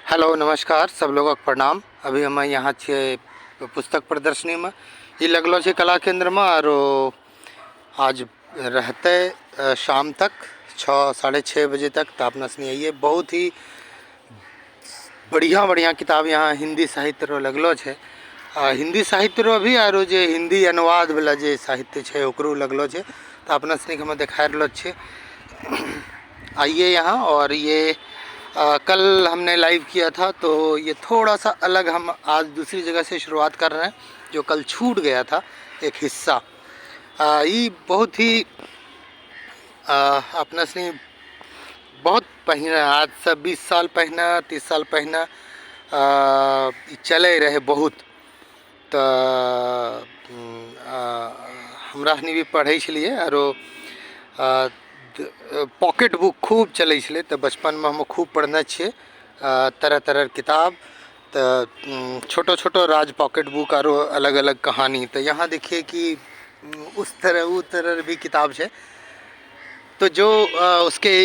Hello नमस्कार सब लोगों को प्रणाम। अभी हम यहाँ छे पुस्तक प्रदर्शनी में ये लगलो छे कला केंद्र में और आज रहते शाम तक 6-6:30 बजे तक तो अपना सनी आइए। बहुत ही बढ़िया बढ़िया किताब यहाँ हिंदी साहित्य रो लगलो छे। हिंदी साहित्य रो भी और जे हिंदी अनुवाद वाला जे साहित्य छे ओकरो लगलो छे तो अपना सनी के हम दिखा रहलो छे। आइए यहाँ। और ये कल हमने लाइव किया था तो ये थोड़ा सा अलग हम आज दूसरी जगह से शुरुआत कर रहे हैं जो कल छूट गया था एक हिस्सा। ये बहुत ही अपना से बहुत पहना आज से 20 साल पहना 30 साल पहना चले रहे बहुत। तो हमरा भी पढ़े छलिए और पॉकेट बुक खूब चले छले तो बचपन में हम खूब पढ़ने छे तरह तरह किताब। तो छोटो छोटो राज पॉकेट बुक और अलग अलग कहानी। तो यहाँ देखिए कि उस तरह भी किताब है। तो जो उसके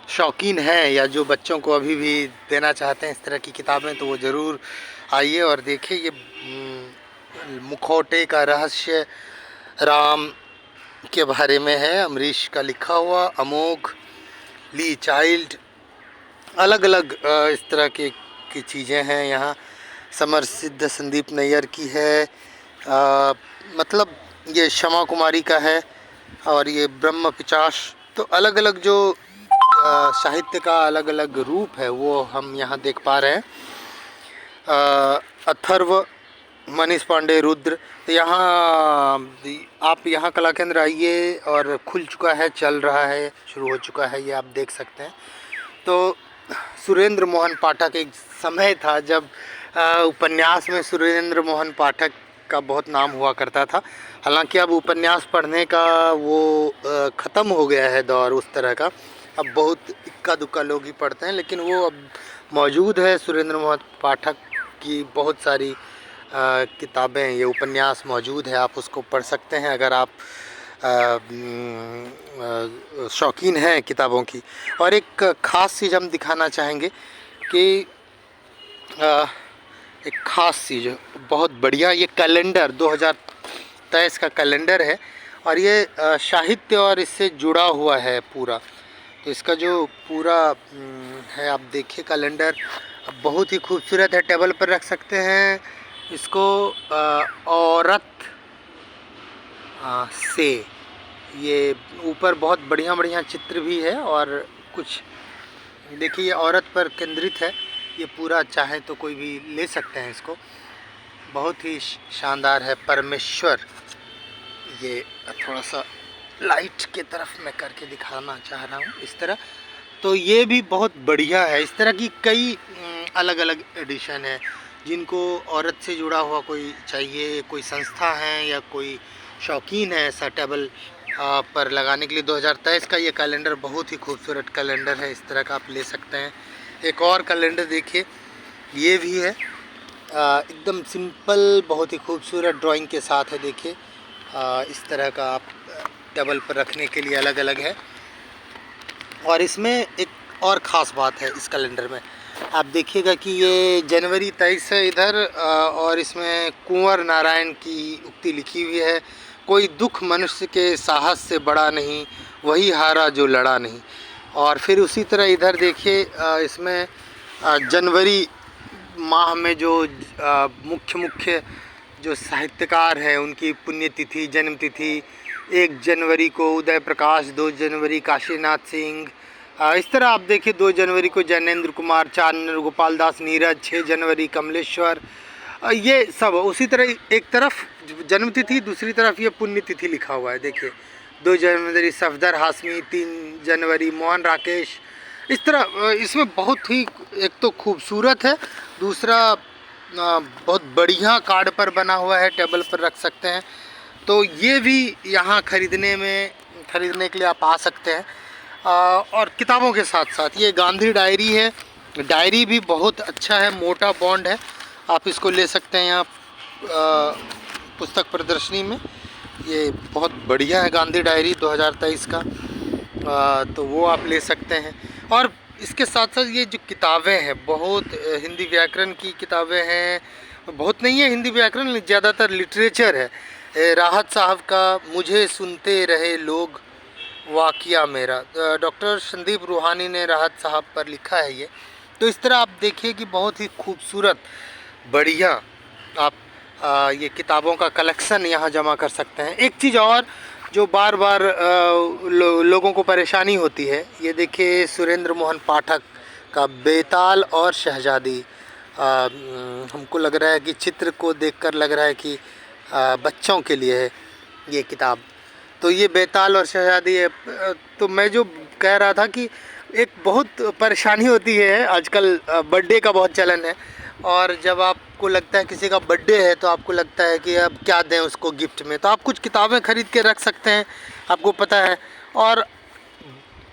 शौकीन हैं या जो बच्चों को अभी भी देना चाहते हैं इस तरह की किताबें तो वो ज़रूर आइए और देखिए। ये मुखौटे का रहस्य राम के बारे में है, अमरीश का लिखा हुआ। अमोघ, ली चाइल्ड, अलग अलग इस तरह की चीज़ें हैं यहाँ। समर सिद्ध संदीप नैयर की है, मतलब ये क्षमा कुमारी का है और ये ब्रह्म पिचाश। तो अलग अलग जो साहित्य का अलग अलग रूप है वो हम यहाँ देख पा रहे हैं। अथर्व, मनीष पांडे, रुद्र। तो यहाँ आप यहाँ कला केंद्र आइए और खुल चुका है, चल रहा है, शुरू हो चुका है, ये आप देख सकते हैं। तो सुरेंद्र मोहन पाठक एक समय था जब उपन्यास में सुरेंद्र मोहन पाठक का बहुत नाम हुआ करता था। हालांकि अब उपन्यास पढ़ने का वो ख़त्म हो गया है दौर उस तरह का। अब बहुत इक्का दुक्का लोग ही पढ़ते हैं, लेकिन वो अब मौजूद है। सुरेंद्र मोहन पाठक की बहुत सारी किताबें, ये उपन्यास मौजूद है, आप उसको पढ़ सकते हैं अगर आप शौकीन हैं किताबों की। और एक ख़ास चीज़ हम दिखाना चाहेंगे कि एक ख़ास चीज़ बहुत बढ़िया, ये कैलेंडर 2023 का कैलेंडर है और ये साहित्य और इससे जुड़ा हुआ है पूरा। तो इसका जो पूरा है आप देखिए कैलेंडर बहुत ही खूबसूरत है। टेबल पर रख सकते हैं इसको। औरत से ये ऊपर बहुत बढ़िया बढ़िया चित्र भी है और कुछ देखिए ये औरत पर केंद्रित है। ये पूरा चाहे तो कोई भी ले सकते हैं इसको, बहुत ही शानदार है। परमेश्वर, ये थोड़ा सा लाइट के तरफ मैं करके दिखाना चाह रहा हूँ इस तरह। तो ये भी बहुत बढ़िया है। इस तरह की कई अलग अलग एडिशन है। जिनको औरत से जुड़ा हुआ कोई चाहिए, कोई संस्था है या कोई शौकीन है ऐसा टेबल पर लगाने के लिए, 2023 का ये कैलेंडर बहुत ही खूबसूरत कैलेंडर है। इस तरह का आप ले सकते हैं। एक और कैलेंडर देखिए, ये भी है एकदम सिंपल, बहुत ही खूबसूरत ड्राइंग के साथ है। देखिए इस तरह का आप टेबल पर रखने के लिए अलग अलग है। और इसमें एक और ख़ास बात है इस कैलेंडर में, आप देखिएगा कि ये जनवरी 23 है इधर और इसमें कुंवर नारायण की उक्ति लिखी हुई है, कोई दुख मनुष्य के साहस से बड़ा नहीं, वही हारा जो लड़ा नहीं। और फिर उसी तरह इधर देखिए इसमें जनवरी माह में जो मुख्य जो साहित्यकार हैं उनकी पुण्यतिथि, जन्मतिथि। 1 जनवरी को उदय प्रकाश, 2 जनवरी काशीनाथ सिंह। इस तरह आप देखिए 2 जनवरी को जैनेन्द्र कुमार, 4 गोपाल दास नीरज, 6 जनवरी कमलेश्वर। ये सब उसी तरह एक तरफ जन्मतिथि, दूसरी तरफ ये पुण्यतिथि लिखा हुआ है। देखिए 2 जनवरी सफदर हाशमी, 3 जनवरी मोहन राकेश। इस तरह इसमें बहुत ही एक तो खूबसूरत है, दूसरा बहुत बढ़िया कार्ड पर बना हुआ है, टेबल पर रख सकते हैं। तो ये भी यहाँ खरीदने के लिए आप आ सकते हैं। और किताबों के साथ साथ ये गांधी डायरी है। डायरी भी बहुत अच्छा है, मोटा बॉन्ड है, आप इसको ले सकते हैं यहाँ पुस्तक प्रदर्शनी में। ये बहुत बढ़िया है गांधी डायरी 2023 का, तो वो आप ले सकते हैं। और इसके साथ साथ ये जो किताबें हैं बहुत हिंदी व्याकरण की किताबें हैं, बहुत नहीं है हिंदी व्याकरण, ज़्यादातर लिटरेचर है। राहत साहब का मुझे सुनते रहे लोग वाक़या मेरा, डॉक्टर संदीप रूहानी ने राहत साहब पर लिखा है ये। तो इस तरह आप देखिए कि बहुत ही खूबसूरत बढ़िया आप ये किताबों का कलेक्शन यहाँ जमा कर सकते हैं। एक चीज़ और जो बार बार लोगों को परेशानी होती है, ये देखिए सुरेंद्र मोहन पाठक का बेताल और शहजादी। हमको लग रहा है कि चित्र को देखकर लग रहा है कि बच्चों के लिए है ये किताब। तो ये बेताल और शहजादी है। तो मैं जो कह रहा था कि एक बहुत परेशानी होती है आजकल, बर्थडे का बहुत चलन है, और जब आपको लगता है किसी का बर्थडे है तो आपको लगता है कि अब क्या दें उसको गिफ्ट में, तो आप कुछ किताबें ख़रीद के रख सकते हैं, आपको पता है। और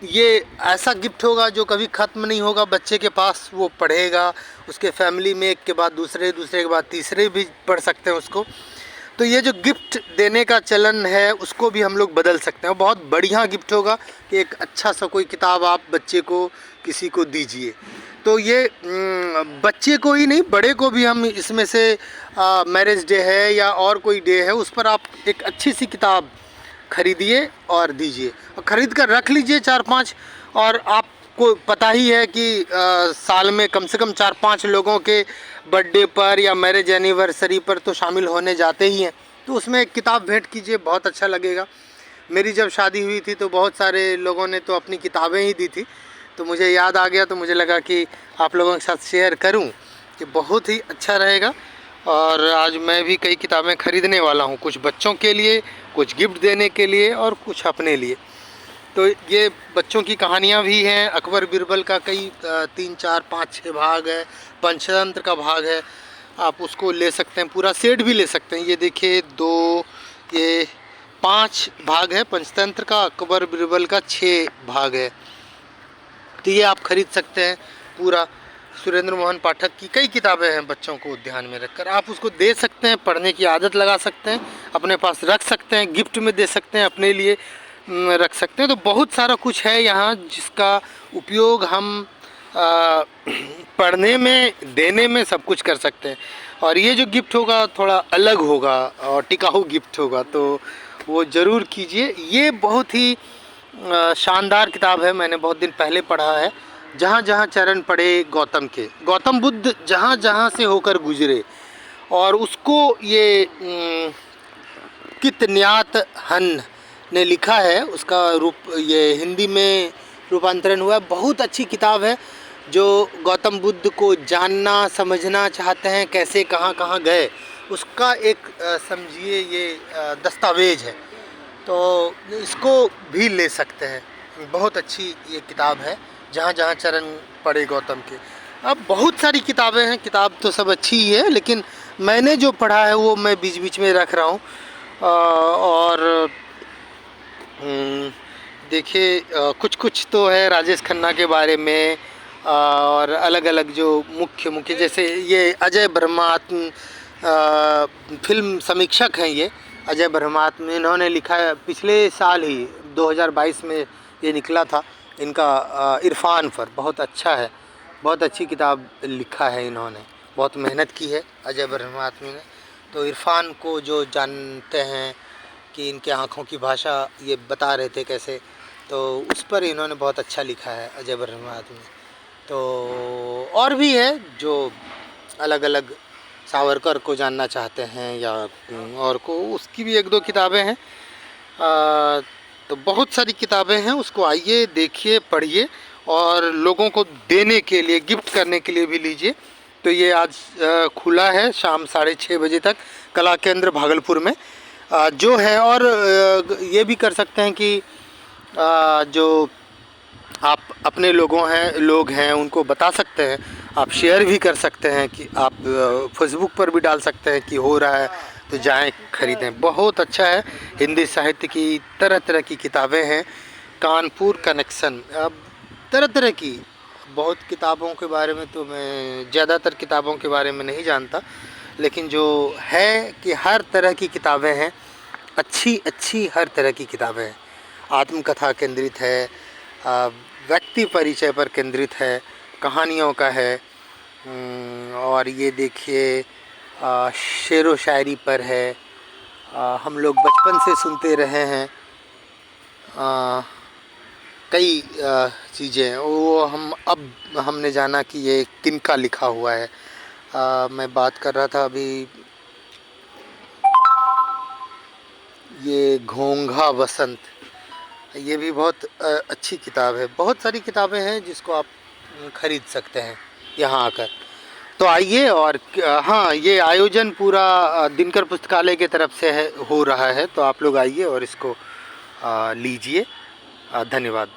ये ऐसा गिफ्ट होगा जो कभी ख़त्म नहीं होगा, बच्चे के पास वो पढ़ेगा, उसके फैमिली में एक के बाद दूसरे, दूसरे के बाद तीसरे भी पढ़ सकते हैं उसको। तो ये जो गिफ्ट देने का चलन है उसको भी हम लोग बदल सकते हैं। बहुत बढ़िया गिफ्ट होगा कि एक अच्छा सा कोई किताब आप बच्चे को किसी को दीजिए। तो ये बच्चे को ही नहीं, बड़े को भी हम इसमें से मैरिज डे है या और कोई डे है उस पर आप एक अच्छी सी किताब खरीदिए और दीजिए, और ख़रीद कर रख लीजिए 4-5। और आपको पता ही है कि साल में कम से कम 4-5 लोगों के बर्थडे पर या मैरिज एनिवर्सरी पर तो शामिल होने जाते ही हैं, तो उसमें एक किताब भेंट कीजिए, बहुत अच्छा लगेगा। मेरी जब शादी हुई थी तो बहुत सारे लोगों ने तो अपनी किताबें ही दी थी, तो मुझे याद आ गया, तो मुझे लगा कि आप लोगों के साथ शेयर करूं कि बहुत ही अच्छा रहेगा। और आज मैं भी कई किताबें ख़रीदने वाला हूं, कुछ बच्चों के लिए, कुछ गिफ्ट देने के लिए और कुछ अपने लिए। तो ये बच्चों की कहानियाँ भी हैं। अकबर बिरबल का कई 3, 4, 5, 6 भाग है, पंचतंत्र का भाग है, आप उसको ले सकते हैं, पूरा सेट भी ले सकते हैं। ये देखिए 2, ये 5 भाग है पंचतंत्र का, अकबर बिरबल का 6 भाग है। तो ये आप खरीद सकते हैं पूरा। सुरेंद्र मोहन पाठक की कई किताबें हैं, बच्चों को ध्यान में रखकर आप उसको दे सकते हैं, पढ़ने की आदत लगा सकते हैं, अपने पास रख सकते हैं, गिफ्ट में दे सकते हैं, अपने लिए रख सकते हैं। तो बहुत सारा कुछ है यहाँ जिसका उपयोग हम पढ़ने में, देने में, सब कुछ कर सकते हैं। और ये जो गिफ्ट होगा थोड़ा अलग होगा और टिकाऊ गिफ्ट होगा, तो वो ज़रूर कीजिए। ये बहुत ही शानदार किताब है, मैंने बहुत दिन पहले पढ़ा है। जहाँ जहाँ चरण पड़े गौतम के, गौतम बुद्ध जहाँ जहाँ से होकर गुजरे, और उसको ये कितन्यात हन ने लिखा है, उसका रूप ये हिंदी में रूपांतरण हुआ है। बहुत अच्छी किताब है, जो गौतम बुद्ध को जानना समझना चाहते हैं कैसे कहाँ कहाँ गए, उसका एक समझिए ये दस्तावेज है। तो इसको भी ले सकते हैं, बहुत अच्छी ये किताब है, जहाँ जहाँ चरण पड़े गौतम के। अब बहुत सारी किताबें हैं, किताब तो सब अच्छी ही है, लेकिन मैंने जो पढ़ा है वो मैं बीच बीच में रख रहा हूँ। और देखिए कुछ कुछ तो है राजेश खन्ना के बारे में, और अलग अलग जो मुख्य जैसे ये अजय ब्रह्मात्म फिल्म समीक्षक हैं, ये अजय ब्रह्मात्म, इन्होंने लिखा है पिछले साल ही 2022 में ये निकला था इनका इरफान पर, बहुत अच्छा है, बहुत अच्छी किताब लिखा है इन्होंने, बहुत मेहनत की है अजय ब्रह्मात्म ने। तो इरफान को जो जानते हैं कि इनके आँखों की भाषा ये बता रहे थे कैसे, तो उस पर इन्होंने बहुत अच्छा लिखा है अजय ब्रह्मात्म ने। तो और भी है जो अलग अलग सावरकर को जानना चाहते हैं या और को, उसकी भी 1-2 किताबें हैं। तो बहुत सारी किताबें हैं, उसको आइए देखिए, पढ़िए, और लोगों को देने के लिए, गिफ्ट करने के लिए भी लीजिए। तो ये आज खुला है शाम 6:30 बजे तक, कला केंद्र भागलपुर में जो है। और ये भी कर सकते हैं कि जो आप अपने लोग हैं उनको बता सकते हैं, आप शेयर भी कर सकते हैं, कि आप फेसबुक पर भी डाल सकते हैं कि हो रहा है तो जाएं ख़रीदें। बहुत अच्छा है, हिंदी साहित्य की तरह तरह की किताबें हैं। कानपुर कनेक्शन, अब तरह तरह की बहुत किताबों के बारे में तो मैं ज़्यादातर किताबों के बारे में नहीं जानता, लेकिन जो है कि हर तरह की किताबें हैं, अच्छी अच्छी हर तरह की किताबें हैं। आत्मकथा केंद्रित है, व्यक्ति परिचय पर केंद्रित है, कहानियों का है। और ये देखिए शेरो शायरी पर है। हम लोग बचपन से सुनते रहे हैं कई चीज़ें, वो हमने जाना कि ये किनका लिखा हुआ है। मैं बात कर रहा था अभी, ये घोंघा बसंत, ये भी बहुत अच्छी किताब है। बहुत सारी किताबें हैं जिसको आप खरीद सकते हैं यहाँ आकर। तो आइए। और हाँ, ये आयोजन पूरा दिनकर पुस्तकालय की तरफ से हो रहा है, तो आप लोग आइए और इसको लीजिए। धन्यवाद।